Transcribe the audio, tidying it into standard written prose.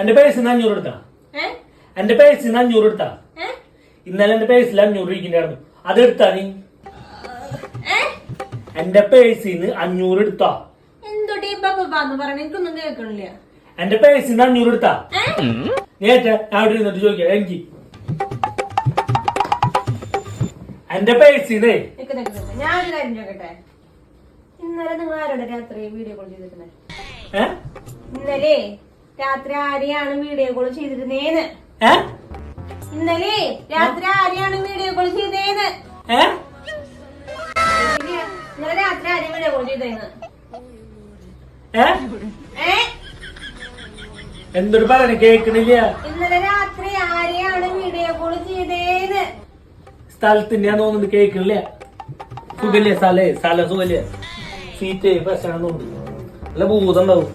എന്റെ പേഴ്സിന്ന് 500 എടുത്താ. എന്റെ പേഴ്സിന്ന് 500 എടുത്താ. ഇന്നലെ എന്റെ പേഴ്സിൽ 500 ഇരിക്കണ്ടായിരുന്നു. അതെടുത്താ നീ? എന്റെ പേഴ്സിന്ന് 500 എടുത്താ. എന്തോട്ടി പറഞ്ഞ എനിക്കൊന്നും കേൾക്കണില്ല. എന്റെ പേഴ്സിന്ന് 500 എടുത്താ. നേരത്തെ ഞാൻ അവിടെ ഇരുന്നിട്ട് ചോദിക്കാം എനിക്ക്. എന്റെ പേഴ്സിന്ന് ഞാൻ ഒരു കാര്യം ചോദിക്കട്ടെ. ഇന്നലെ നിങ്ങൾ ആരോടെ രാത്രി വീഡിയോ കോൾ ചെയ്തിരുന്നേ? ഇന്നലെ രാത്രി ആരെയാണ് വീഡിയോ കോൾ ചെയ്തിരുന്നേന്ന്? ഇന്നലെ രാത്രി ആരെയാണ് വീഡിയോ കോൾ ചെയ്തേന്ന്? ഇന്നലെ രാത്രി ആരെയും വീഡിയോ കോൾ ചെയ്തേന്ന്? എന്തൊരു പറഞ്ഞു കേക്കണില്ല. ഇന്നലെ രാത്രി ആരെയാണ് വീഡിയോ കോൾ ചെയ്തേന്ന്? സ്ഥലത്തിന്റെ തോന്നുന്നു കേക്കണില്ല. സുഖല്ലേ? സ്ഥലം സുഖല്ലേ? സീറ്റ് പ്രശ്നം തോന്നുന്നു. നല്ല ഭൂതം ഉണ്ടാവും.